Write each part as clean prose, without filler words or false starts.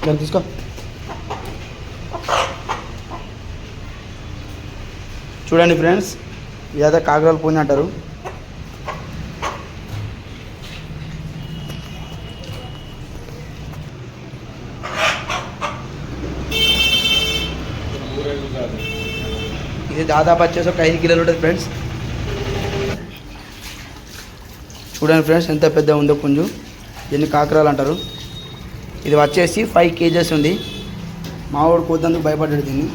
దాన్ని తీసుకో. చూడండి ఫ్రెండ్స్, ఇదైతే కాకరాల పూంజ అంటారు. ఇది దాదాపు వచ్చేసి ఒక 5 కిలోలు ఉంటుంది ఫ్రెండ్స్. చూడండి ఫ్రెండ్స్ ఎంత పెద్ద ఉందో పుంజు. దీన్ని కాకరాలు అంటారు. ఇది వచ్చేసి 5 kgs ఉంది. మావాడు కోతందుకు భయపడ్డాడు దీన్ని.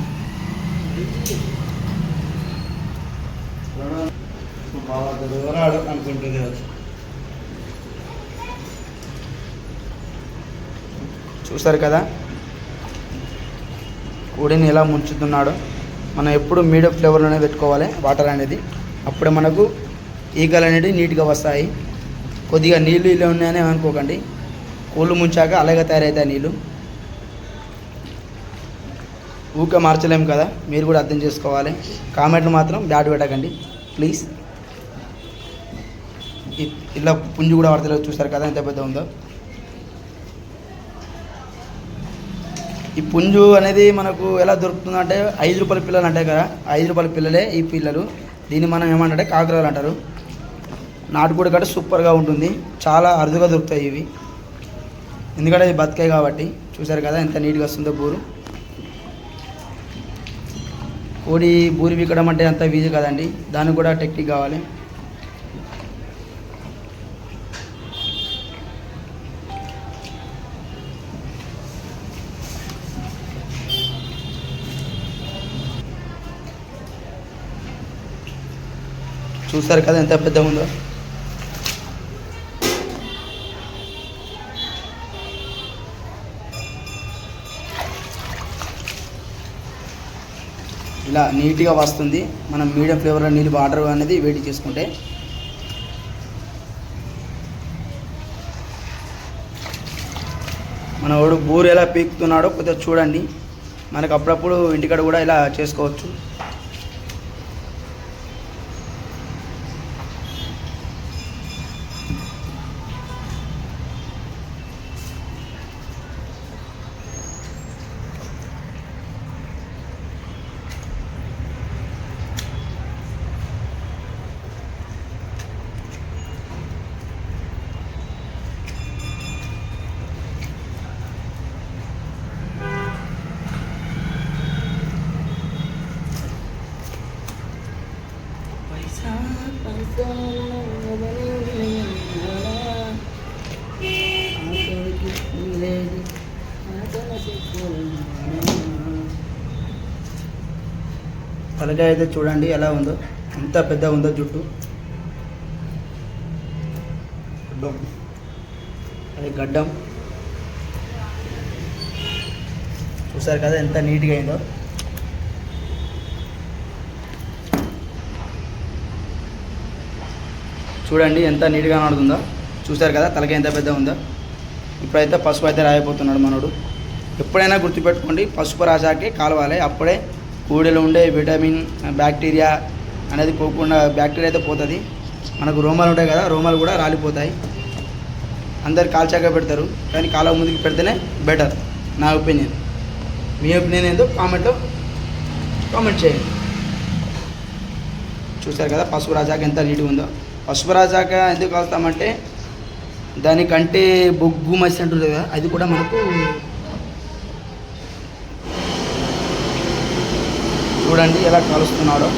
అనుకుంటుంది. చూసారు కదా కోడిని ఎలా ముంచుతున్నాడో. మనం ఎప్పుడు మీడియం ఫ్లేవర్లోనే పెట్టుకోవాలి వాటర్ అనేది. అప్పుడే మనకు ఈగలు అనేవి నీట్గా వస్తాయి. కొద్దిగా నీళ్ళు ఇలా ఉన్నాయని అనుకోకండి, కోళ్ళు ముంచాక అలాగే తయారవుతాయి నీళ్ళు. ఊకే మార్చలేము కదా, మీరు కూడా అర్థం చేసుకోవాలి. కామెంట్లు మాత్రం బ్యాడ్ పెట్టకండి ప్లీజ్. ఇలా పుంజు కూడా వాడతలేదు. చూస్తారు కదా ఎంత పెద్ద ఉందో. ఈ పుంజు అనేది మనకు ఎలా దొరుకుతుందంటే 5 రూపాయల పిల్లలు అంటాయి కదా, 5 రూపాయల పిల్లలే ఈ పిల్లలు. దీన్ని మనం ఏమంటే కాకరాలు అంటారు. నాటుకోడి కంటే సూపర్గా ఉంటుంది. చాలా అరుదుగా దొరుకుతాయి ఇవి, ఎందుకంటే ఇది బతికాయి కాబట్టి. చూసారు కదా ఎంత నీట్గా వస్తుందో బూరు. కోడి బూరి పీకడం అంటే అంత ఈజీ కదండి, దానికి కూడా టెక్నిక్ కావాలి. చూస్తారు కదా ఎంత పెద్ద ఉందో. ఇలా నీట్గా వస్తుంది మనం మీడియం ఫ్లేవర్లో నీళ్ళు వాటర్ అనేది వేడి చేసుకుంటే. మనవాడు బూరు ఎలా పీకుతున్నాడో కొద్దిగా చూడండి. మనకు అప్పుడప్పుడు ఇంటికాడ కూడా ఇలా చేసుకోవచ్చు. తలకాయ అయితే చూడండి ఎలా ఉందో, ఎంత పెద్ద ఉందో జుట్టు. అది గడ్డం. చూసారు కదా ఎంత నీట్గా అయిందో. చూడండి ఎంత నీట్గా నడుతుందో. చూసారు కదా తలకాయ ఎంత పెద్ద ఉందో. ఇప్పుడైతే పసుపు అయితే రాయిపోతున్నాడు మనోడు. ఎప్పుడైనా గుర్తుపెట్టుకోండి, పసుపు రాసాకే కాలవాలి. అప్పుడే కోడిలో ఉండే విటమిన్ బ్యాక్టీరియా అనేది పోకుండా, బ్యాక్టీరియా అయితే పోతుంది. మనకు రోమాలు ఉంటాయి కదా, రోమాలు కూడా రాలిపోతాయి. అందరు కాల్చాక పెడతారు, కానీ కాలం ముందుకు పెడితేనే బెటర్ నా ఒపీనియన్. మీ ఒపీనియన్ ఏందో కామెంట్లో కామెంట్ చేయండి. చూసారు కదా పసుపు రాజాక ఎంత నీట్గా ఉందో. పసుపు రాజాక ఎందుకు కలుస్తామంటే దానికంటే బొగ్గు మసి అంటుంది కదా, అది కూడా మనకు చూడండి ఎలా కాలుస్తున్నాడో.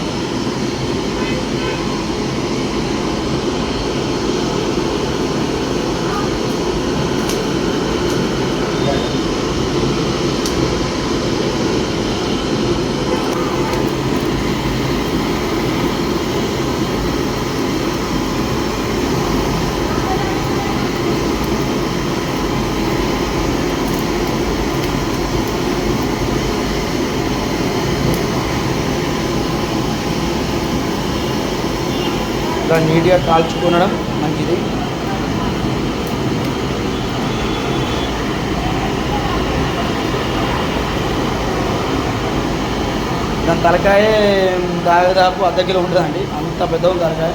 ఇలా నీట్గా కాల్చుకోవడం మంచిది. దాని తలకాయ దాదాపు 1/2 కిలో ఉంటుందండి, అంత పెద్ద ఉంది తలకాయ.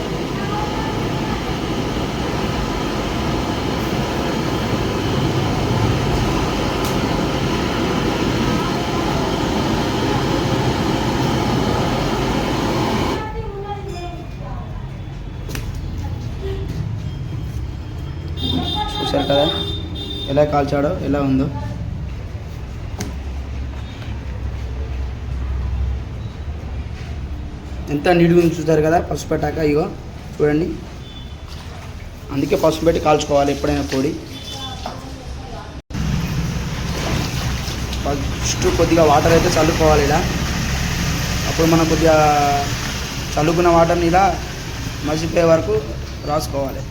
చూసారు కదా ఎలా కాల్చాడో, ఎలా ఉందో. ఎంత నీట్గా ఉంది చూసారు కదా. పసుపు పెట్టాక ఇగో చూడండి, అందుకే పసుపు పెట్టి కాల్చుకోవాలి ఎప్పుడైనా కోడి. ఫస్ట్ కొద్దిగా వాటర్ అయితే చల్లుకోవాలి ఇలా. అప్పుడు మనం కొద్దిగా చల్లుకున్న వాటర్ని ఇలా మసిపోయే వరకు రాసుకోవాలి.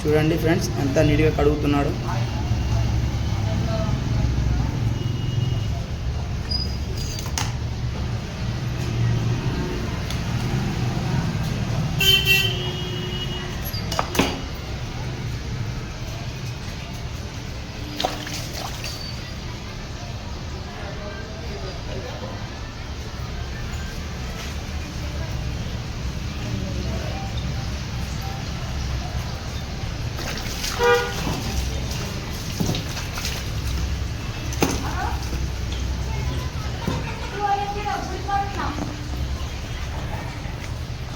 చూడండి ఫ్రెండ్స్ ఎంత నీట్గా కడుగుతున్నాడు.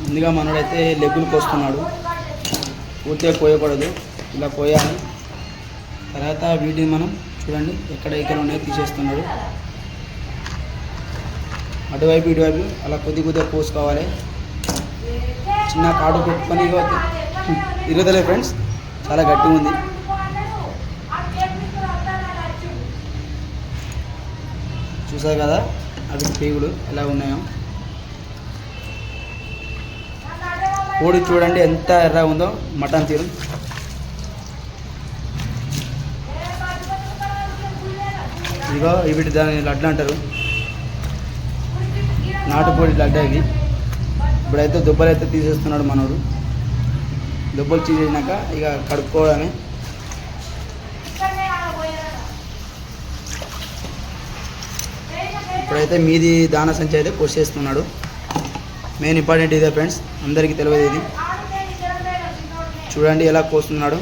ముందుగా మనోడైతే లెగ్గులు కోస్తున్నాడు. పూర్తిగా కోయకూడదు, ఇలా కోయాలి. తర్వాత వీటిని మనం చూడండి ఎక్కడ ఉన్నాయో తీసేస్తున్నాడు. అటువైపు ఇటువైపు అలా కొద్దిగా కోసుకోవాలి. చిన్న కాటు పెట్టుకొని ఇరుగుతలే ఫ్రెండ్స్, చాలా గట్టిగా ఉంది. చూసారు కదా అవి పేగులు ఎలా ఉన్నాయో. కోడి చూడండి ఎంత ఎర్రగా ఉందో, మటన్ తీరు. ఇదిగో ఇవి దాని లడ్డు అంటారు, నాటుకోడి లడ్డు ఇవి. ఇప్పుడైతే దుబ్బలు అయితే తీసేస్తున్నాడు మనోడు. దుబ్బలు తీసేసినాక ఇక కడుక్కోవడమే. ఇప్పుడైతే మీది దాన సంచి అయితే కోసేస్తున్నాడు. మెయిన్ ఇంపార్టెంట్ ఇదే ఫ్రెండ్స్, అందరికీ తెలియదు ఇది. చూడండి ఎలా కోస్తున్నాడు.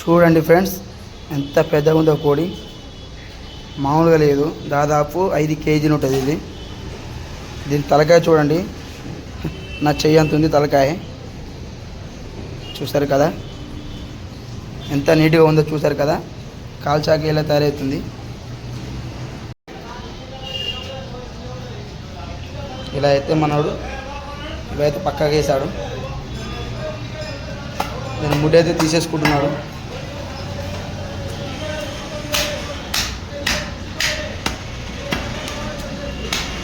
చూడండి ఫ్రెండ్స్ ఎంత పెద్దగా ఉందో కోడి, మామూలుగా లేదు. దాదాపు 5 కేజీలు ఉంటుంది ఇది. దీని తలకాయ చూడండి, నా చెయ్యి అంత ఉంది తలకాయ. చూసారు కదా ఎంత నీట్గా ఉందో, చూసారు కదా. కాల్చాక ఇలా తయారవుతుంది. ఇలా అయితే మనోడు ఇవైతే పక్కగా వేసాడు. దాని ముడి అయితే తీసేసుకుంటున్నాడు.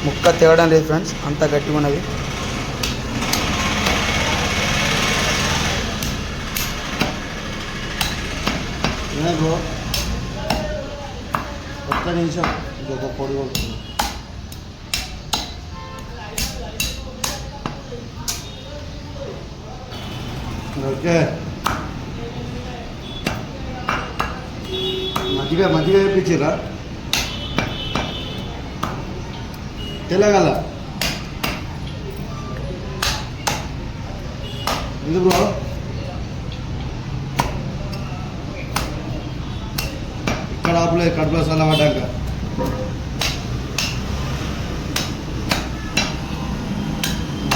ముక్క తేవడం లేదు ఫ్రెండ్స్, అంత గట్టిగా ఉన్నది. ఒక్క నిమిషం ఇంకొక పొడి కొడుతుంది. ఓకే, మజ్జిగ వేయించిరా తెలంగాణ. ఎందుకు బ్రో? ఇక్కడ ఆపులే, కడుపులో సలా పడ్డాక.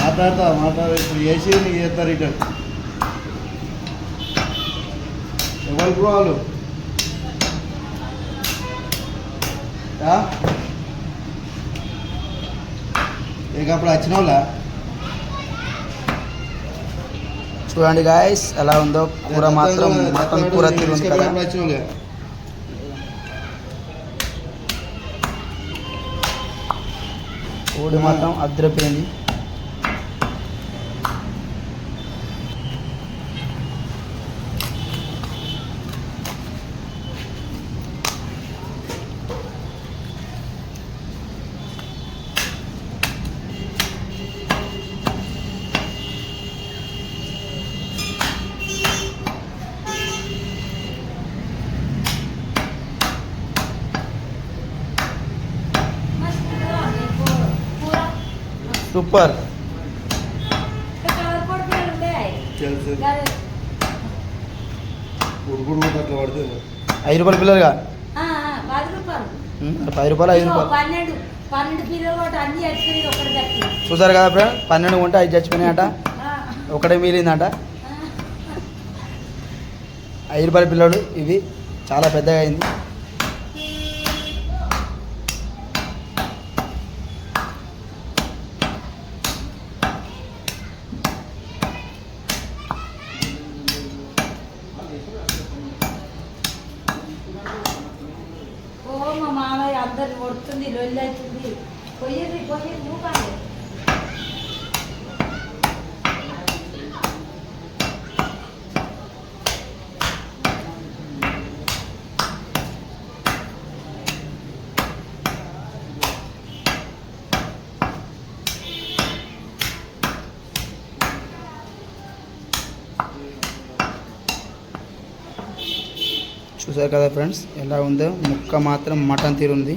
మాట్లాడతా ఇప్పుడు వేసి నీకు చేస్తారు రిటర్న్. ఎవరు బ్రో వాళ్ళు? ఇక అప్పుడు వచ్చిన వాళ్ళ చూడండి గాయస్ ఎలా ఉందో కూర. మాత్రం మొత్తం కూర తిరుగుతుంది కదా. కోడి మాత్రం అద్రపోయింది. సూపర్. తెలుసు ఉడుకుడు అట్లా పడితే 5 రూపాయల పిల్లలుగా 10 రూపాయలు 10 రూపాయలు 5 రూపాయలు 12 పిల్లలు అన్ని చచ్చిపోయి ఒకటి దక్కి చూసారు కదా ఫ్రెండ్, 12 ఉంటే 5 చచ్చిపోయినాయట, ఒకటే మిగిలిందట. 5 రూపాయల పిల్లలు ఇవి చాలా పెద్దగా అయింది. ఓ మా మామయ్య అందరిని కొడుతుంది, లొల్లి అవుతుంది. పొయ్యి నువ్వు కాదు. చూసారు కదా ఫ్రెండ్స్ ఎలా ఉందో, ముక్క మాత్రం మటన్ తీరు ఉంది.